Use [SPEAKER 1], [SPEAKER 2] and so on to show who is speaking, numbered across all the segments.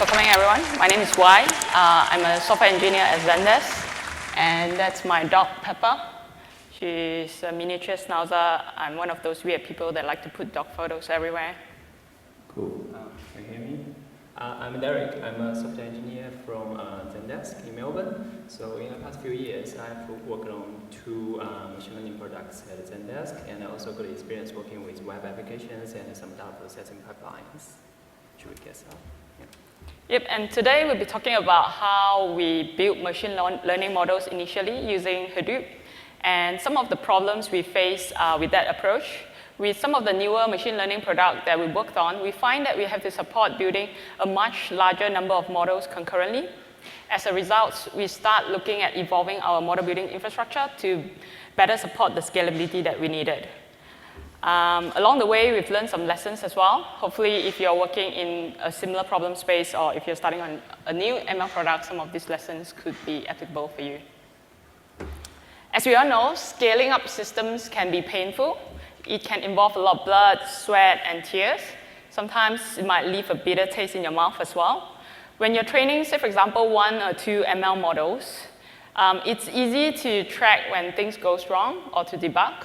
[SPEAKER 1] for coming, everyone. My name is Y. I'm a software engineer at Zendesk, and that's my dog, Pepper. She's a miniature schnauzer. I'm one of those weird people that like to put dog photos everywhere.
[SPEAKER 2] Cool. Can you hear me? I'm Derrick. I'm a software engineer from Zendesk in Melbourne. So in the past few years, I've worked on two machine learning products at Zendesk, and I also got experience working with web applications and some data processing pipelines. Should we get started?
[SPEAKER 1] Yep, and today we'll be talking about how we built machine learning models initially using Hadoop, and some of the problems we face with that approach. With some of the newer machine learning products that we worked on, we find that we have to support building a much larger number of models concurrently. As a result, we start looking at evolving our model building infrastructure to better support the scalability that we needed. Along the way, we've learned some lessons as well. Hopefully, if you're working in a similar problem space or if you're starting on a new ML product, some of these lessons could be applicable for you. As we all know, scaling up systems can be painful. It can involve a lot of blood, sweat, and tears. Sometimes it might leave a bitter taste in your mouth as well. When you're training, say, for example, 1 or 2 ML models, it's easy to track when things go wrong or to debug,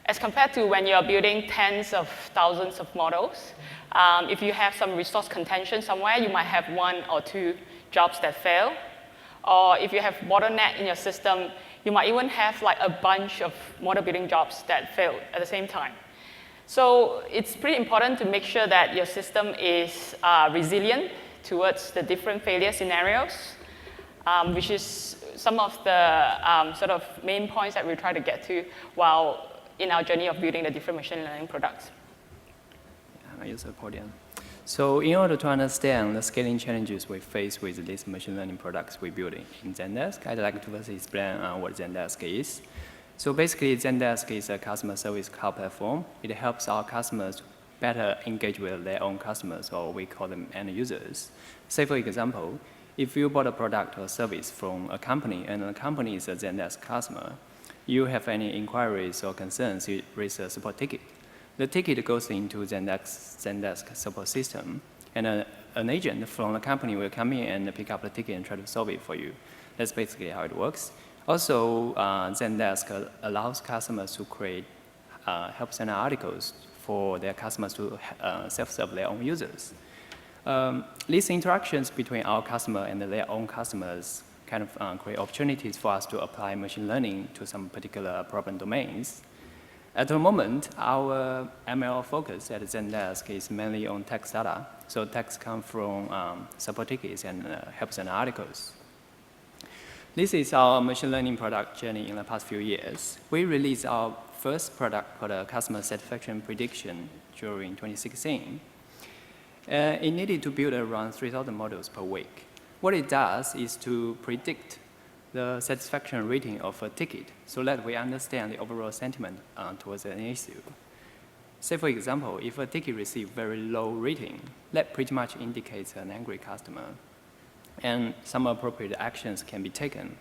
[SPEAKER 1] as compared to when you're building tens of thousands of models. If you have some resource contention somewhere, you might have 1 or 2 jobs that fail. Or if you have bottleneck in your system, you might even have like a bunch of model building jobs that fail at the same time. So it's pretty important to make sure that your system is resilient towards the different failure scenarios, which is some of the sort of main points that we try to get to while in our journey of building the different machine learning products.
[SPEAKER 2] I use the podium. So in order to understand the scaling challenges we face with these machine learning products we build in Zendesk, I'd like to first explain what Zendesk is. So basically, Zendesk is a customer service cloud platform. It helps our customers better engage with their own customers, or we call them end users. Say, for example, if you bought a product or service from a company, and the company is a Zendesk customer, you have any inquiries or concerns, you raise a support ticket. The ticket goes into Zendesk support system, and an agent from the company will come in and pick up the ticket and try to solve it for you. That's basically how it works. Also, Zendesk allows customers to create help center articles for their customers to self-serve their own users. These interactions between our customer and their own customers kind of create opportunities for us to apply machine learning to some particular problem domains. At the moment, our ML focus at Zendesk is mainly on text data. So text comes from support tickets and help center articles. This is our machine learning product journey in the past few years. We released our first product called Customer Satisfaction Prediction during 2016. It needed to build around 3,000 models per week. What it does is to predict the satisfaction rating of a ticket so that we understand the overall sentiment towards an issue. Say, for example, if a ticket receives very low rating, that pretty much indicates an angry customer. And some appropriate actions can be taken,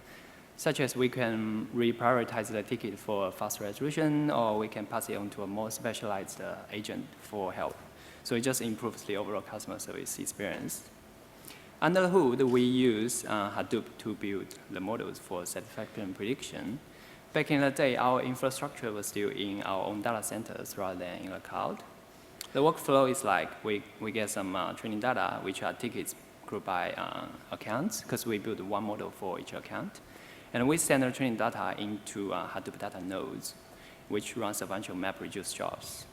[SPEAKER 2] such as we can reprioritize the ticket for fast resolution, or we can pass it on to a more specialized agent for help. So it just improves the overall customer service experience. Under the hood, we use Hadoop to build the models for satisfaction prediction. Back in the day, our infrastructure was still in our own data centers rather than in the cloud. The workflow is like we get some training data, which are tickets grouped by accounts, because we build one model for each account. And we send the training data into Hadoop data nodes, which runs a bunch of MapReduce jobs.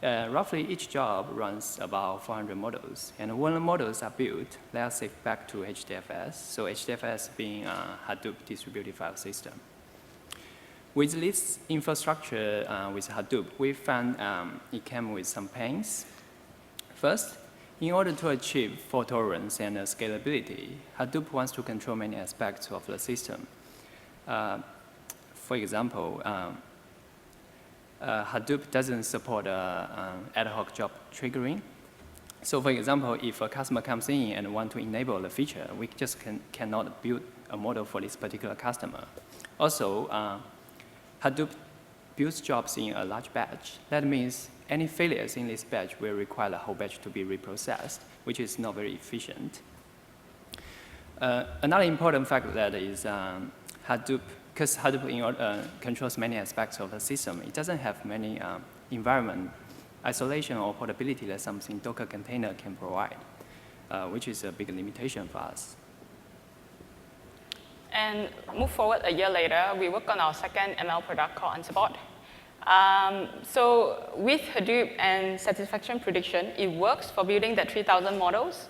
[SPEAKER 2] Roughly each job runs about 400 models. And when the models are built, they are saved back to HDFS. So HDFS being a Hadoop distributed file system. With this infrastructure with Hadoop, we found it came with some pains. First, in order to achieve fault tolerance and scalability, Hadoop wants to control many aspects of the system. For example, Hadoop doesn't support ad hoc job triggering. So for example, if a customer comes in and wants to enable the feature, we just cannot build a model for this particular customer. Also, Hadoop builds jobs in a large batch. That means any failures in this batch will require the whole batch to be reprocessed, which is not very efficient. Another important fact that is Hadoop, because Hadoop controls many aspects of the system, it doesn't have many environment isolation or portability that something Docker container can provide, which is a big limitation for us.
[SPEAKER 1] And move forward a year later, we work on our second ML product called Unsubot. So with Hadoop and satisfaction prediction, it works for building that 3,000 models,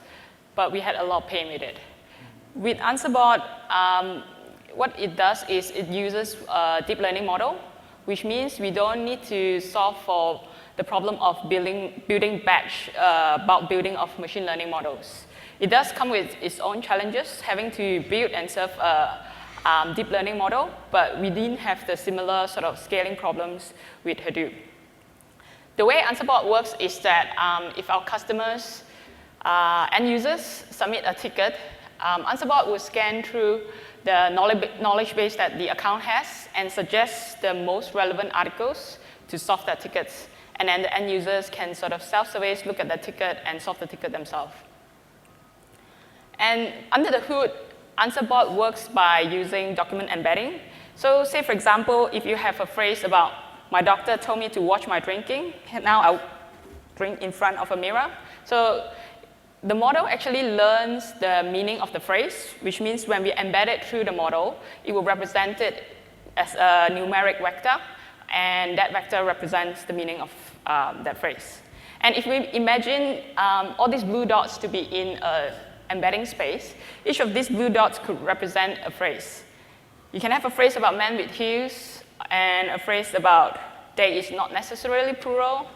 [SPEAKER 1] but we had a lot of pain with it. With Unsubot, what it does is it uses a deep learning model, which means we don't need to solve for the problem of building batch bulk building of machine learning models. It does come with its own challenges, having to build and serve a deep learning model, but we didn't have the similar sort of scaling problems with Hadoop. The way Unsubot works is that if our customers, end users, submit a ticket, Unsubot will scan through the knowledge base that the account has and suggest the most relevant articles to solve their tickets. And then the end users can sort of self-surveys, look at the ticket, and solve the ticket themselves. And under the hood, Unsubot works by using document embedding. So say, for example, if you have a phrase about, my doctor told me to watch my drinking, now I'll drink in front of a mirror. So the model actually learns the meaning of the phrase, which means when we embed it through the model, it will represent it as a numeric vector, and that vector represents the meaning of that phrase. And if we imagine all these blue dots to be in an embedding space, each of these blue dots could represent a phrase. You can have a phrase about man with heels, and a phrase about day is not necessarily plural,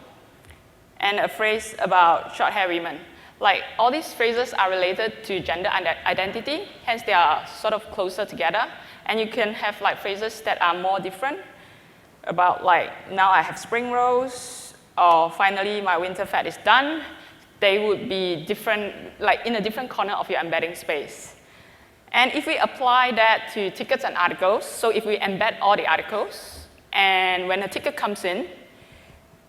[SPEAKER 1] and a phrase about short-haired women. Like, all these phrases are related to gender identity, hence they are sort of closer together. And you can have like phrases that are more different, about like, now I have spring rolls, or finally my winter fat is done. They would be different, like in a different corner of your embedding space. And if we apply that to tickets and articles, so if we embed all the articles, and when a ticket comes in,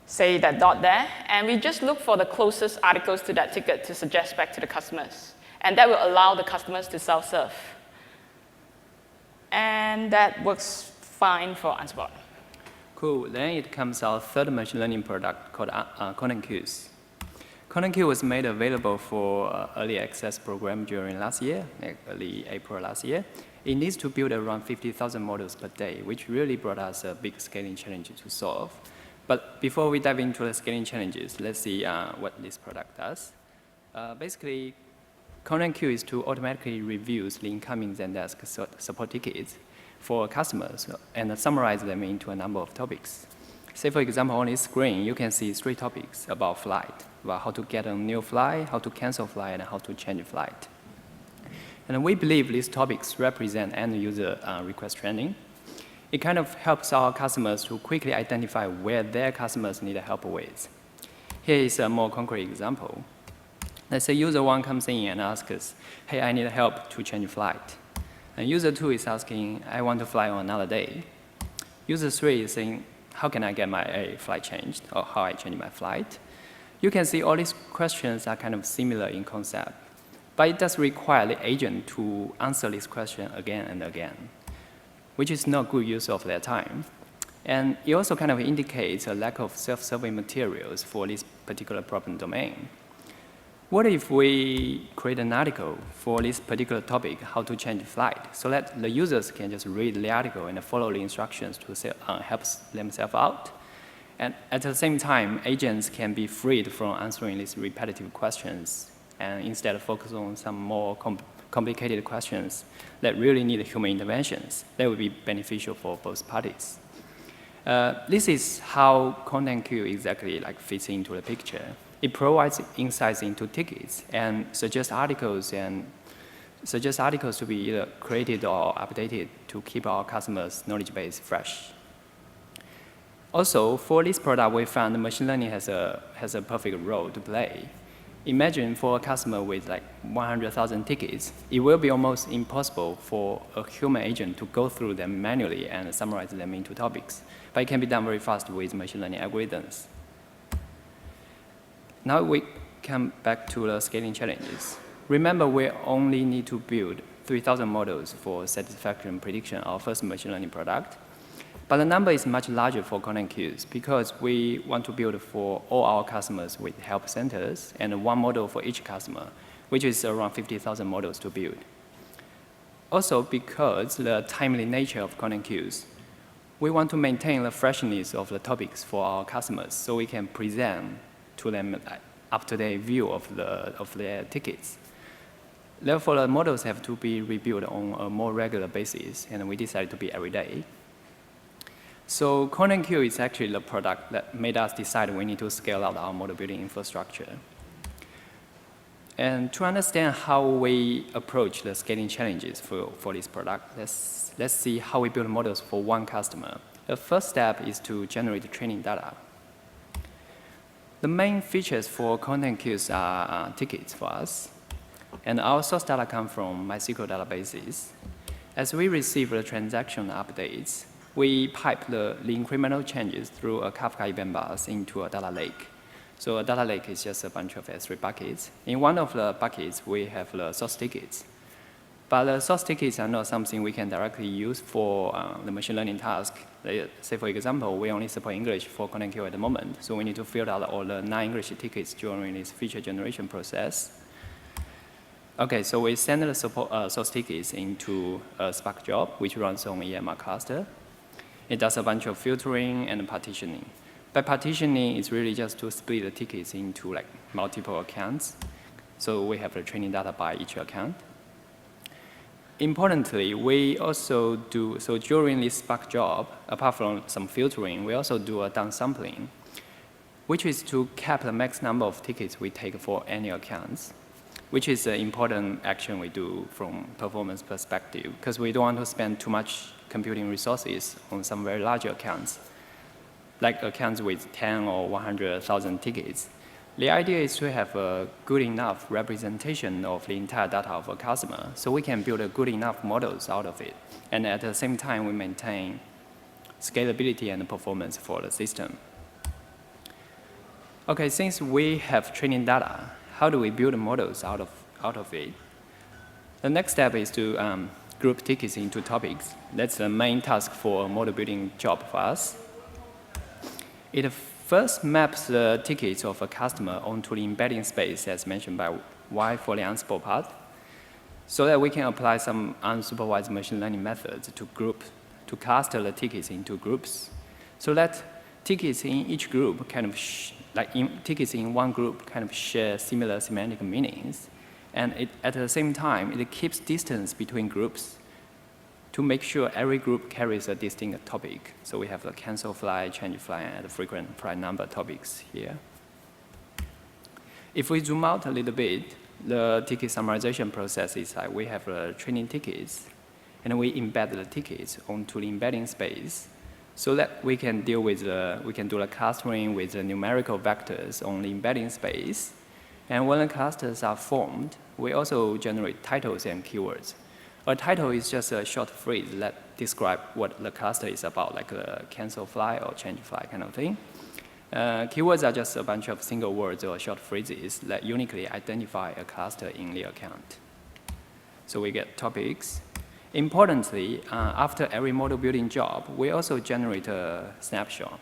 [SPEAKER 1] say that dot there, and we just look for the closest articles to that ticket to suggest back to the customers. And that will allow the customers to self-serve. And that works fine for Unsubot.
[SPEAKER 2] Cool. Then it comes our third machine learning product called Content Queues. Content Queue was made available for early access program during last year, like early April last year. It needs to build around 50,000 models per day, which really brought us a big scaling challenge to solve. But before we dive into the scaling challenges, let's see what this product does. Basically, Content Queue is to automatically review the incoming Zendesk support tickets for customers and summarize them into a number of topics. Say, for example, on this screen, you can see 3 topics about flight, about how to get a new flight, how to cancel flight, and how to change flight. And we believe these topics represent end-user request training. It kind of helps our customers to quickly identify where their customers need help with. Here is a more concrete example. Let's say user 1 comes in and asks us, hey, I need help to change flight. And user 2 is asking, I want to fly on another day. User 3 is saying, how can I get my flight changed, or how I change my flight? You can see all these questions are kind of similar in concept, but it does require the agent to answer this question again and again, which is not good use of their time. And it also kind of indicates a lack of self-serving materials for this particular problem domain. What if we create an article for this particular topic, how to change flight, so that the users can just read the article and follow the instructions to help themselves out? And at the same time, agents can be freed from answering these repetitive questions and instead focus on some more complicated questions that really need human interventions. That would be beneficial for both parties. This is how Content Queue exactly fits into the picture. It provides insights into tickets and suggests articles to be either created or updated to keep our customers' knowledge base fresh. Also, for this product, we found machine learning has a perfect role to play. Imagine for a customer with like 100,000 tickets, it will be almost impossible for a human agent to go through them manually and summarize them into topics. But it can be done very fast with machine learning algorithms. Now we come back to the scaling challenges. Remember, we only need to build 3,000 models for satisfaction prediction, our first machine learning product. But the number is much larger for content queues because we want to build for all our customers with help centers and one model for each customer, which is around 50,000 models to build. Also, because the timely nature of content queues, we want to maintain the freshness of the topics for our customers so we can present to them an up-to-date view of their tickets. Therefore, the models have to be rebuilt on a more regular basis, and we decided to be every day. So content queue is actually the product that made us decide we need to scale out our model building infrastructure. And to understand how we approach the scaling challenges for this product, let's see how we build models for one customer. The first step is to generate training data. The main features for content queues are tickets for us. And our source data come from MySQL databases. As we receive the transaction updates, we pipe the incremental changes through a Kafka event bus into a data lake. So a data lake is just a bunch of S3 buckets. In one of the buckets, we have the source tickets. But the source tickets are not something we can directly use for the machine learning task. Say, for example, we only support English for content queue at the moment, so we need to filter out all the non-English tickets during this feature generation process. Okay, so we send the source tickets into a Spark job, which runs on EMR cluster. It does a bunch of filtering and partitioning. By partitioning, it's really just to split the tickets into like multiple accounts. So we have the training data by each account. Importantly, we also do, so during this Spark job, apart from some filtering, we also do a downsampling, which is to cap the max number of tickets we take for any accounts, which is an important action we do from performance perspective, because we don't want to spend too much computing resources on some very large accounts, like accounts with 10 or 100,000 tickets. The idea is to have a good enough representation of the entire data of a customer, so we can build a good enough models out of it. And at the same time, we maintain scalability and performance for the system. Okay, since we have training data, how do we build models out of it? The next step is to group tickets into topics. That's the main task for a model building job for us. It first maps the tickets of a customer onto the embedding space, as mentioned by Y for the Ansible part, so that we can apply some unsupervised machine learning methods to cluster the tickets into groups, so that tickets in each group kind of tickets in one group kind of share similar semantic meanings, and at the same time it keeps distance between groups to make sure every group carries a distinct topic. So we have the cancel fly, change fly, and the frequent fly number topics here. If we zoom out a little bit, the ticket summarization process is like we have training tickets, and we embed the tickets onto the embedding space so that we can deal with we can do the clustering with the numerical vectors on the embedding space. And when the clusters are formed, we also generate titles and keywords. A title is just a short phrase that describes what the cluster is about, like the cancel fly or change fly kind of thing. Keywords are just a bunch of single words or short phrases that uniquely identify a cluster in the account. So we get topics. Importantly, after every model building job, we also generate a snapshot.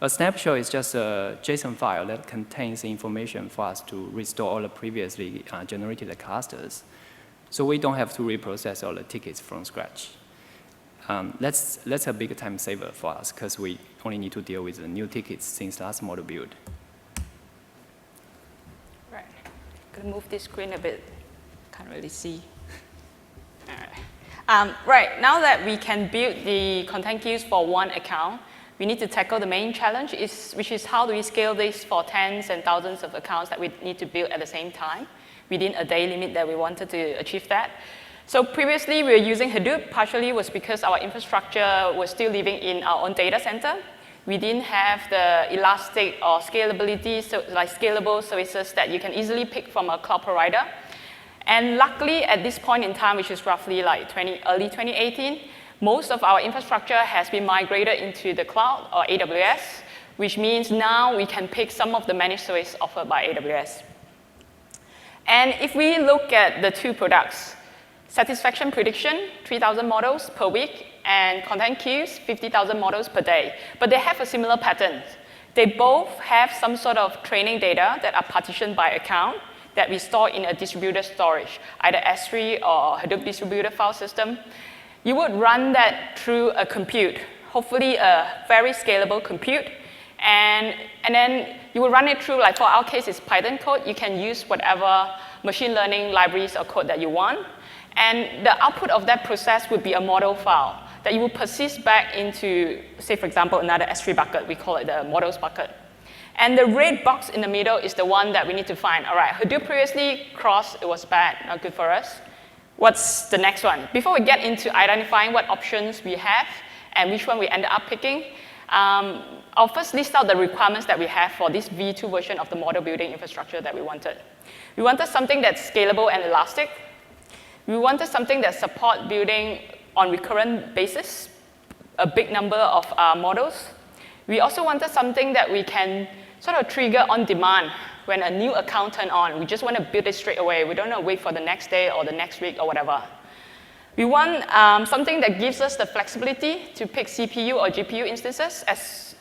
[SPEAKER 2] A snapshot is just a JSON file that contains information for us to restore all the previously generated clusters. So we don't have to reprocess all the tickets from scratch. That's a big time saver for us because we only need to deal with the new tickets since last model build.
[SPEAKER 1] Right. Gonna move this screen a bit. Can't really see. All right. Right. Now that we can build the content queues for one account, we need to tackle the main challenge, which is how do we scale this for tens and thousands of accounts that we need to build at the same time within a day limit that we wanted to achieve that. So previously, we were using Hadoop. Partially was because our infrastructure was still living in our own data center. We didn't have the elastic or scalability, so like scalable services that you can easily pick from a cloud provider. And luckily, at this point in time, which is roughly like early 2018, most of our infrastructure has been migrated into the cloud, or AWS, which means now we can pick some of the managed services offered by AWS. And if we look at the two products, satisfaction prediction, 3,000 models per week, and content queues, 50,000 models per day. But they have a similar pattern. They both have some sort of training data that are partitioned by account that we store in a distributed storage, either S3 or Hadoop distributed file system. You would run that through a compute, hopefully a very scalable compute. And then you would run it through, like for our case, it's Python code. You can use whatever machine learning libraries or code that you want. And the output of that process would be a model file that you will persist back into, say, for example, another S3 bucket. We call it the models bucket. And the red box in the middle is the one that we need to find. All right, Hadoop previously crossed, it was bad, not good for us. What's the next one? Before we get into identifying what options we have and which one we ended up picking, I'll first list out the requirements that we have for this V2 version of the model building infrastructure that we wanted. We wanted something that's scalable and elastic. We wanted something that supports building on recurrent basis, a big number of models. We also wanted something that we can sort of trigger on demand when a new account turns on. We just want to build it straight away. We don't want to wait for the next day or the next week or whatever. We want something that gives us the flexibility to pick CPU or GPU instances. As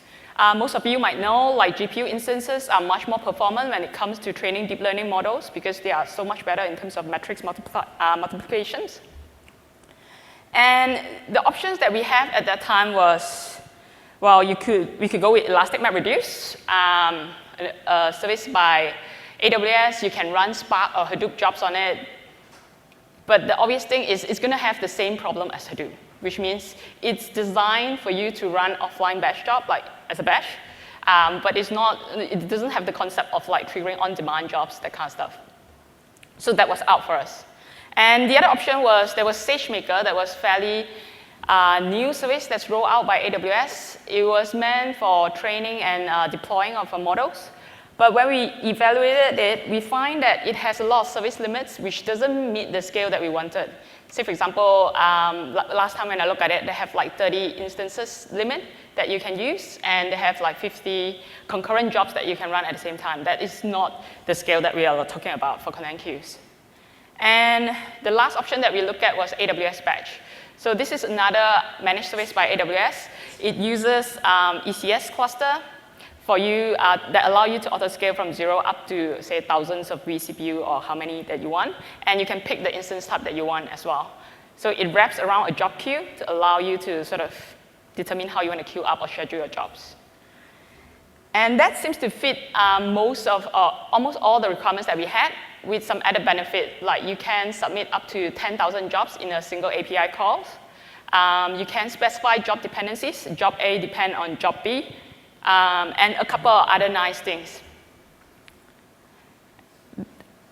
[SPEAKER 1] most of you might know, like GPU instances are much more performant when it comes to training deep learning models because they are so much better in terms of matrix multiplications. And the options that we have at that time was, well, we could go with Elastic MapReduce, a service by AWS. You can run Spark or Hadoop jobs on it. But the obvious thing is it's going to have the same problem as Hadoop, which means it's designed for you to run offline batch job, like as a batch, but it doesn't have the concept of like triggering on-demand jobs, that kind of stuff. So that was out for us. And the other option was, there was SageMaker that was fairly new service that's rolled out by AWS. It was meant for training and deploying of models. But when we evaluated it, we find that it has a lot of service limits, which doesn't meet the scale that we wanted. Say, for example, last time when I looked at it, they have like 30 instances limit that you can use, and they have like 50 concurrent jobs that you can run at the same time. That is not the scale that we are talking about for content queues. And the last option that we looked at was AWS Batch. So this is another managed service by AWS. It uses ECS cluster for you that allow you to auto-scale from 0 up to, say, thousands of vCPU or how many that you want. And you can pick the instance type that you want as well. So it wraps around a job queue to allow you to sort of determine how you want to queue up or schedule your jobs. And that seems to fit almost all the requirements that we had, with some added benefit, like you can submit up to 10,000 jobs in a single API call. You can specify job dependencies. Job A depend on job B, and a couple of other nice things.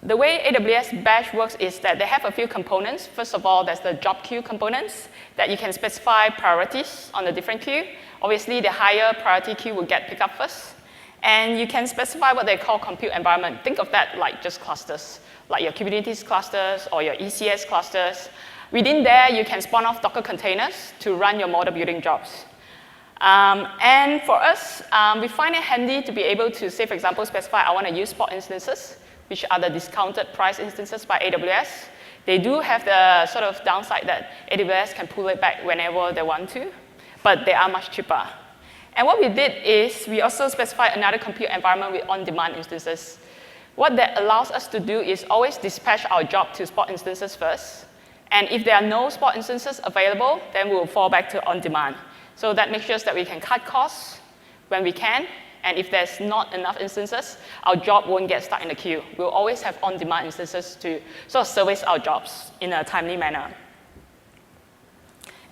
[SPEAKER 1] The way AWS Batch works is that they have a few components. First of all, there's the job queue components that you can specify priorities on the different queue. Obviously, the higher priority queue will get picked up first. And you can specify what they call compute environment. Think of that like just clusters, like your Kubernetes clusters or your ECS clusters. Within there, you can spawn off Docker containers to run your model building jobs. And for us, we find it handy to be able to, say, for example, specify I want to use spot instances, which are the discounted price instances by AWS. They do have the sort of downside that AWS can pull it back whenever they want to, but they are much cheaper. And what we did is we also specified another compute environment with on-demand instances. What that allows us to do is always dispatch our job to spot instances first. And if there are no spot instances available, then we'll fall back to on-demand. So that makes sure that we can cut costs when we can. And if there's not enough instances, our job won't get stuck in the queue. We'll always have on-demand instances to sort of service our jobs in a timely manner.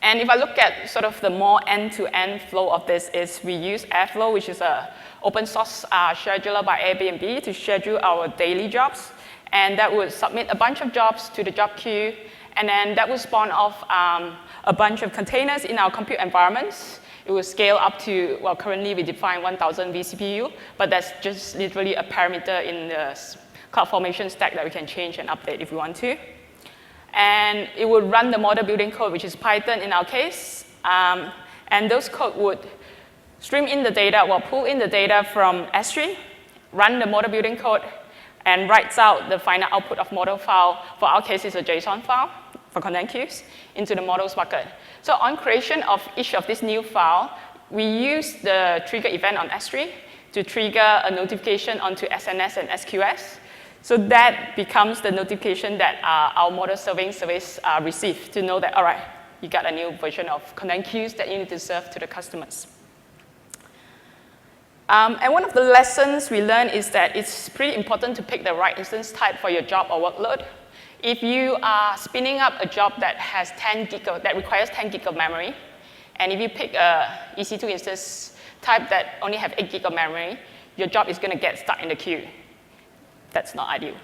[SPEAKER 1] And if I look at sort of the more end-to-end flow of this, is we use Airflow, which is an open source scheduler by Airbnb to schedule our daily jobs. And that would submit a bunch of jobs to the job queue. And then that would spawn off a bunch of containers in our compute environments. it will scale up to, well, currently we define 1,000 vCPU, but that's just literally a parameter in the CloudFormation stack that we can change and update if we want to. And it would run the model building code, which is Python in our case. And those code would stream in the data, well, pull in the data from S3, run the model building code, and writes out the final output of model file. For our case, it's a JSON file for content queues into the models bucket. So on creation of each of these new file, we use the trigger event on S3 to trigger a notification onto SNS and SQS. So that becomes the notification that our model serving service receive to know that, all right, you got a new version of content queues that you need to serve to the customers. And one of the lessons we learned is that it's pretty important to pick the right instance type for your job or workload. If you are spinning up a job that has that requires 10 gig of memory, and if you pick a EC2 instance type that only have 8 gig of memory, your job is going to get stuck in the queue. That's not ideal.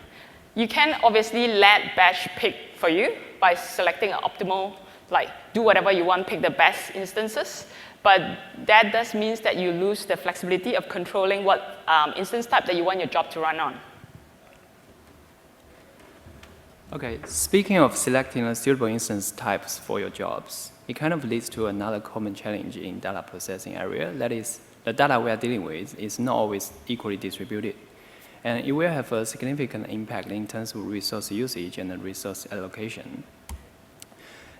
[SPEAKER 1] You can obviously let batch pick for you by selecting an optimal, like do whatever you want, pick the best instances. But that does mean that you lose the flexibility of controlling what instance type that you want your job to run on.
[SPEAKER 2] Okay, speaking of selecting a suitable instance types for your jobs, it kind of leads to another common challenge in data processing area. That is, the data we are dealing with is not always equally distributed. And it will have a significant impact in terms of resource usage and resource allocation.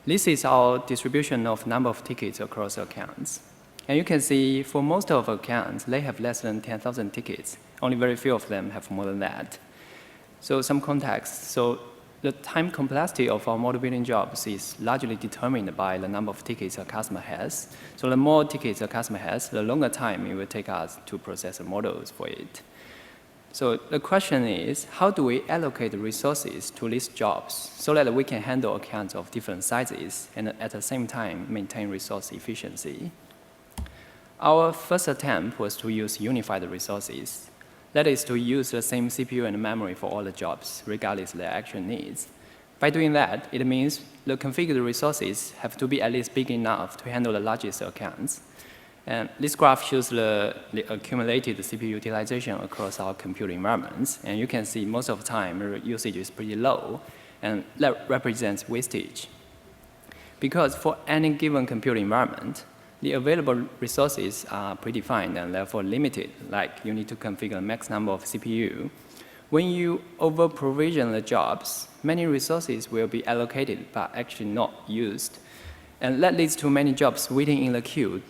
[SPEAKER 2] This is our distribution of number of tickets across accounts. And you can see for most of accounts, they have less than 10,000 tickets. Only very few of them have more than that. So some context. So the time complexity of our model building jobs is largely determined by the number of tickets a customer has. So the more tickets a customer has, the longer time it will take us to process the models for it. So the question is, how do we allocate resources to these jobs so that we can handle accounts of different sizes and at the same time maintain resource efficiency? Our first attempt was to use unified resources. That is to use the same CPU and memory for all the jobs, regardless of their actual needs. By doing that, it means the configured resources have to be at least big enough to handle the largest accounts. And this graph shows the accumulated CPU utilization across our compute environments. And you can see most of the time, the usage is pretty low, and that represents wastage. Because for any given compute environment, the available resources are predefined and therefore limited, like you need to configure a max number of CPU. When you over-provision the jobs, many resources will be allocated but actually not used. And that leads to many jobs waiting in the queue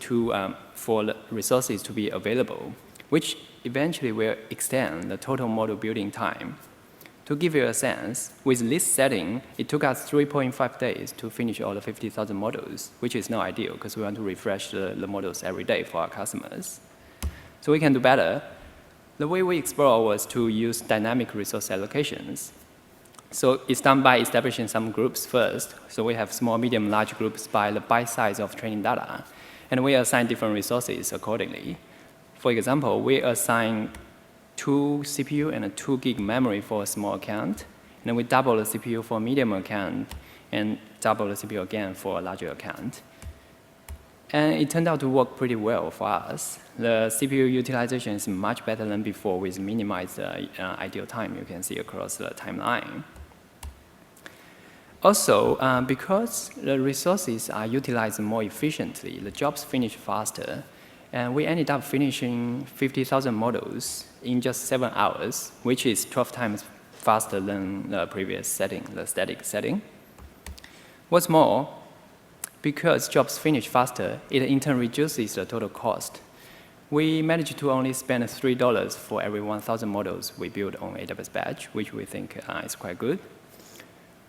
[SPEAKER 2] for the resources to be available, which eventually will extend the total model building time. To give you a sense, with this setting, it took us 3.5 days to finish all the 50,000 models, which is not ideal because we want to refresh the models every day for our customers. So we can do better. The way we explore was to use dynamic resource allocations. So it's done by establishing some groups first. So we have small, medium, large groups by the byte size of training data. And we assign different resources accordingly. For example, we assign 2 CPU and a 2 gig memory for a small account. And then we double the CPU for a medium account and double the CPU again for a larger account. And it turned out to work pretty well for us. The CPU utilization is much better than before with minimized ideal time you can see across the timeline. Also, because the resources are utilized more efficiently, the jobs finish faster. And we ended up finishing 50,000 models in just 7 hours, which is 12 times faster than the previous setting, the static setting. What's more, because jobs finish faster, it in turn reduces the total cost. We managed to only spend $3 for every 1,000 models we build on AWS Batch, which we think is quite good.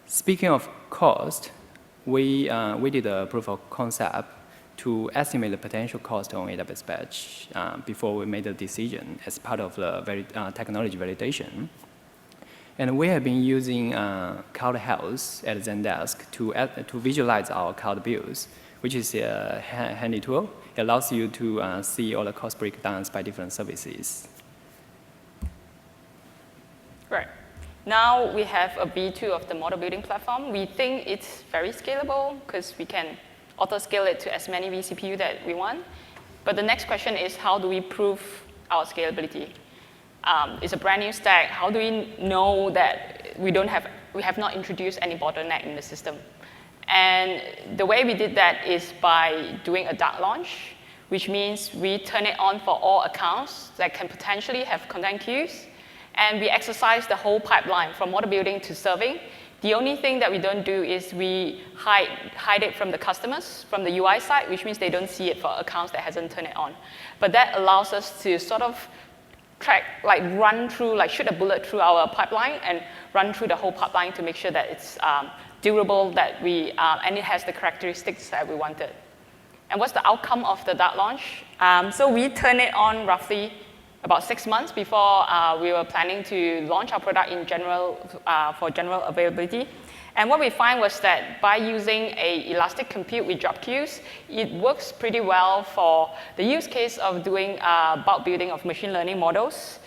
[SPEAKER 2] Speaking of cost, we did a proof of concept to estimate the potential cost on AWS Batch before we made a decision as part of the technology validation. And we have been using Cloud Health at Zendesk to visualize our cloud bills, which is a handy tool. It allows you to see all the cost breakdowns by different services.
[SPEAKER 1] Right. Now we have a V2 of the model building platform. We think it's very scalable because we can auto-scale it to as many vCPU that we want. But the next question is, how do we prove our scalability? It's a brand new stack. How do we know that we have not introduced any bottleneck in the system? And the way we did that is by doing a dark launch, which means we turn it on for all accounts that can potentially have content queues. And we exercise the whole pipeline from model building to serving. The only thing that we don't do is we hide it from the customers, from the UI side, which means they don't see it for accounts that hasn't turned it on. But that allows us to sort of track, run through, shoot a bullet through our pipeline and run through the whole pipeline to make sure that it's durable, and it has the characteristics that we wanted. And what's the outcome of the dark launch? So we turned it on roughly about 6 months before we were planning to launch our product in general for general availability. And what we find was that by using a elastic compute with job queues, it works pretty well for the use case of doing bulk building of machine learning models.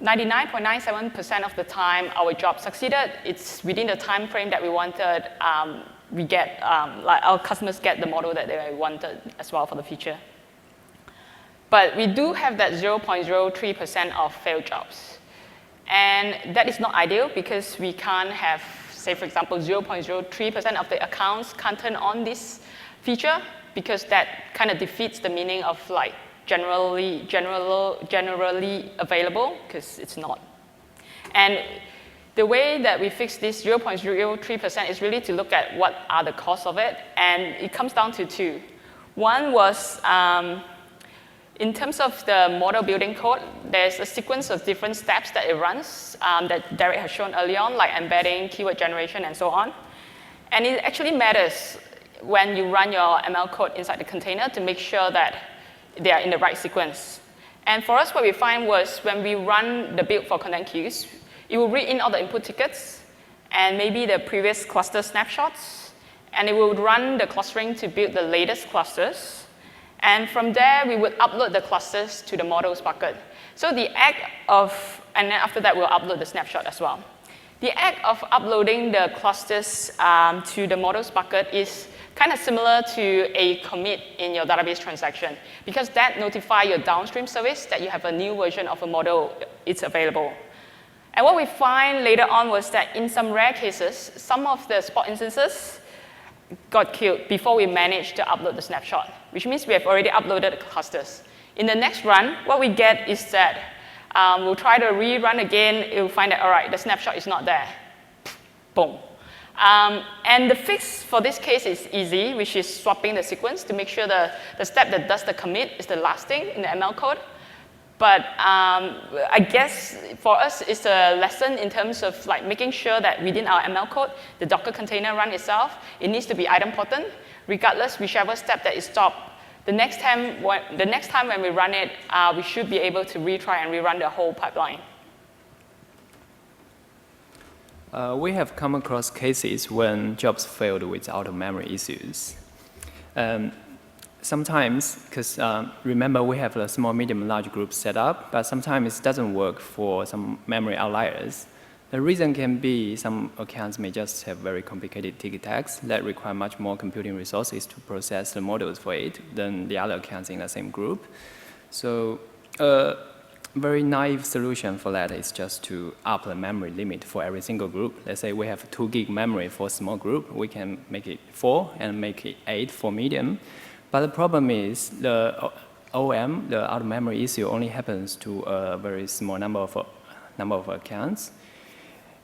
[SPEAKER 1] 99.97% of the time, our job succeeded. It's within the time frame that we wanted. Our customers get the model that they wanted as well for the future. But we do have that 0.03% of failed jobs. And that is not ideal because we can't have, say, for example, 0.03% of the accounts can't turn on this feature because that kind of defeats the meaning of generally available, because it's not. And the way that we fix this 0.03% is really to look at what are the costs of it, and it comes down to two. One was, in terms of the model building code, there's a sequence of different steps that it runs that Derrick has shown early on, like embedding, keyword generation, and so on. And it actually matters when you run your ML code inside the container to make sure that they are in the right sequence. And for us, what we find was when we run the build for content queues, it will read in all the input tickets and maybe the previous cluster snapshots, and it will run the clustering to build the latest clusters. And from there, we would upload the clusters to the models bucket. So the act of, and then after that, we'll upload the snapshot as well. The act of uploading the clusters to the models bucket is kind of similar to a commit in your database transaction, because that notifies your downstream service that you have a new version of a model, it's available. And what we find later on was that in some rare cases, some of the spot instances got killed before we managed to upload the snapshot, which means we have already uploaded the clusters. In the next run, what we get is that we'll try to rerun again. It will find that, all right, the snapshot is not there. Boom. And the fix for this case is easy, which is swapping the sequence to make sure the step that does the commit is the last thing in the ML code. But I guess for us, it's a lesson in terms of making sure that within our ML code, the Docker container run itself, it needs to be idempotent, regardless whichever step that is stopped. The next time when we run it, we should be able to retry and rerun the whole pipeline.
[SPEAKER 2] We have come across cases when jobs failed with out-of-memory issues. Sometimes, because remember we have a small, medium, large group set up, but sometimes it doesn't work for some memory outliers. The reason can be some accounts may just have very complicated ticket tags that require much more computing resources to process the models for it than the other accounts in the same group. So a very naive solution for that is just to up the memory limit for every single group. Let's say we have 2 gig memory for a small group. We can make it 4 and make it 8 for medium. But the problem is the OM, the out-of-memory issue, only happens to a very small number of accounts.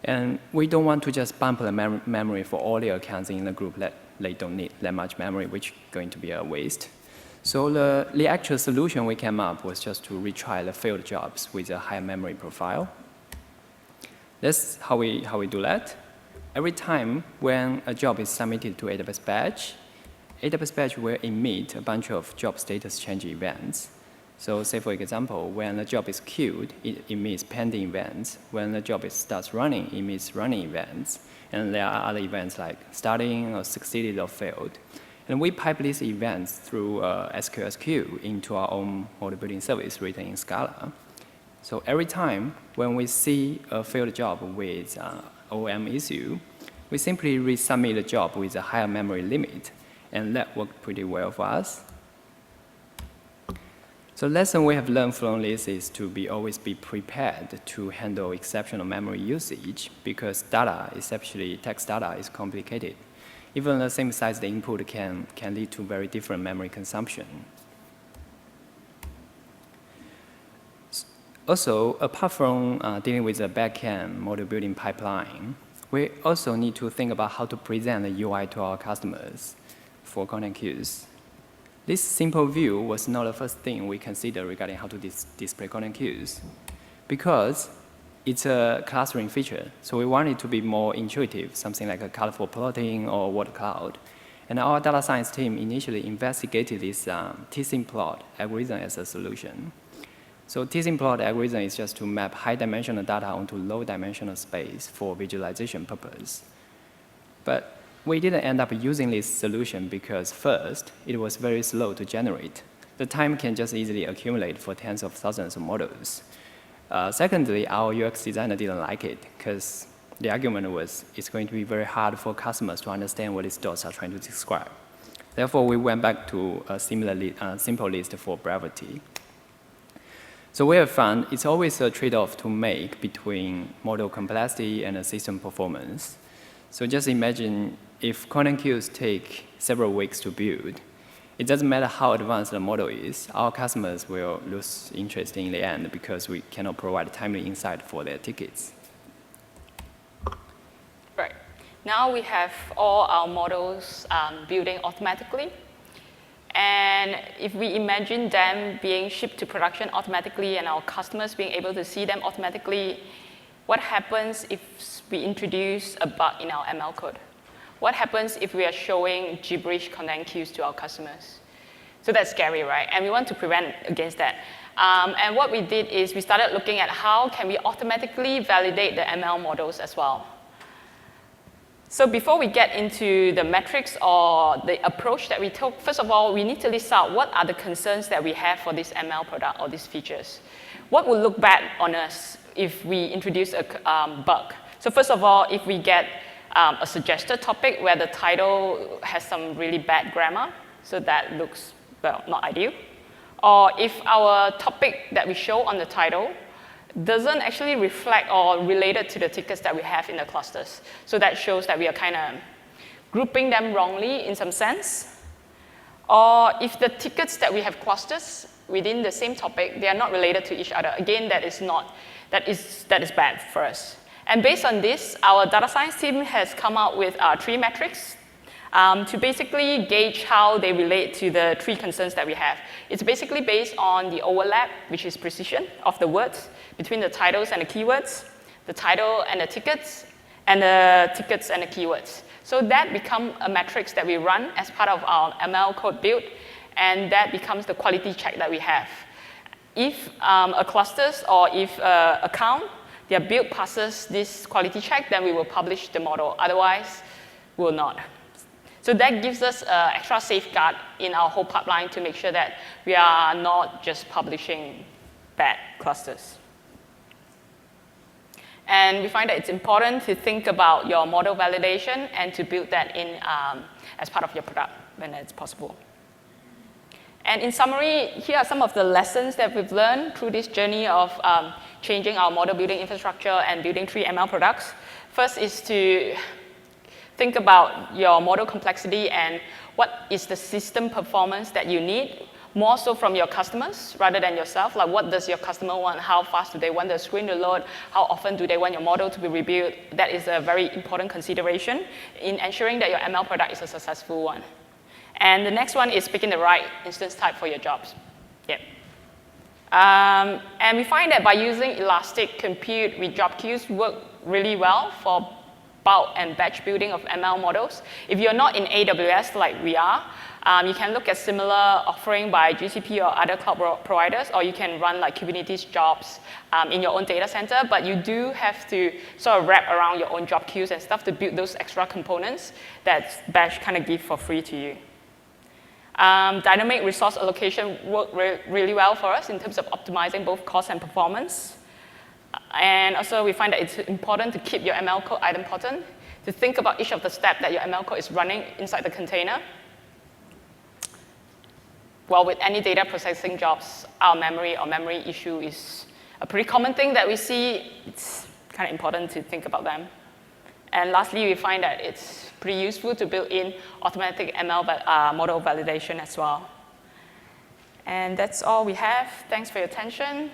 [SPEAKER 2] And we don't want to just bump the memory for all the accounts in the group that they don't need that much memory, which is going to be a waste. So the actual solution we came up was just to retry the failed jobs with a higher memory profile. That's how we do that. Every time when a job is submitted to AWS Batch, AWS Batch will emit a bunch of job status change events. So say, for example, when a job is queued, it emits pending events. When the job starts running, it emits running events. And there are other events like starting or succeeded or failed. And we pipe these events through SQS queue into our own model building service written in Scala. So every time when we see a failed job with OM issue, we simply resubmit the job with a higher memory limit. And that worked pretty well for us. So the lesson we have learned from this is to always be prepared to handle exceptional memory usage, because data, especially text data, is complicated. Even the same size the input can lead to very different memory consumption. Also, apart from dealing with the backend model building pipeline, we also need to think about how to present the UI to our customers for content queues. This simple view was not the first thing we considered regarding how to display content queues, because it's a clustering feature. So we want it to be more intuitive, something like a colorful plotting or word cloud. And our data science team initially investigated this t-sim plot algorithm as a solution. So t-sim plot algorithm is just to map high-dimensional data onto low-dimensional space for visualization purpose. But we didn't end up using this solution because, first, it was very slow to generate. The time can just easily accumulate for tens of thousands of models. Secondly, our UX designer didn't like it because the argument was it's going to be very hard for customers to understand what these dots are trying to describe. Therefore, we went back to a simple list for brevity. So we have found it's always a trade-off to make between model complexity and system performance. So just imagine if content queues take several weeks to build, it doesn't matter how advanced the model is, our customers will lose interest in the end because we cannot provide timely insight for their tickets.
[SPEAKER 1] Right. Now we have all our models building automatically. And if we imagine them being shipped to production automatically and our customers being able to see them automatically, what happens if we introduce a bug in our ML code? What happens if we are showing gibberish content queues to our customers? So that's scary, right? And we want to prevent against that. And what we did is we started looking at how can we automatically validate the ML models as well. So before we get into the metrics or the approach that we took, first of all, we need to list out what are the concerns that we have for this ML product or these features. What will look bad on us if we introduce a bug? So first of all, if we get a suggested topic where the title has some really bad grammar, so that looks, well, not ideal. Or if our topic that we show on the title doesn't actually reflect or related to the tickets that we have in the clusters. So that shows that we are kind of grouping them wrongly in some sense. Or if the tickets that we have clusters within the same topic, they are not related to each other. Again, that is bad for us. And based on this, our data science team has come out with 3 metrics to basically gauge how they relate to the 3 concerns that we have. It's basically based on the overlap, which is precision of the words between the titles and the keywords, the title and the tickets and the keywords. So that becomes a metrics that we run as part of our ML code build, and that becomes the quality check that we have. If a clusters or if an account, their build passes this quality check, then we will publish the model. Otherwise, we will not. So that gives us an extra safeguard in our whole pipeline to make sure that we are not just publishing bad clusters. And we find that it's important to think about your model validation and to build that in as part of your product when it's possible. And in summary, here are some of the lessons that we've learned through this journey of changing our model building infrastructure and building 3 ML products. First is to think about your model complexity and what is the system performance that you need, more so from your customers rather than yourself. Like, what does your customer want? How fast do they want the screen to load? How often do they want your model to be rebuilt? That is a very important consideration in ensuring that your ML product is a successful one. And the next one is picking the right instance type for your jobs. Yep. And we find that by using elastic compute with job queues work really well for bulk and batch building of ML models. If you're not in AWS like we are, you can look at similar offering by GCP or other cloud providers, or you can run like Kubernetes jobs in your own data center, but you do have to sort of wrap around your own job queues and stuff to build those extra components that batch kind of give for free to you. Dynamic resource allocation worked really well for us in terms of optimizing both cost and performance. And also, we find that it's important to keep your ML code idempotent, to think about each of the steps that your ML code is running inside the container. well, with any data processing jobs, our memory or memory issue is a pretty common thing that we see. It's kind of important to think about them. And lastly, we find that it's pretty useful to build in automatic ML model validation as well. And that's all we have. Thanks for your attention.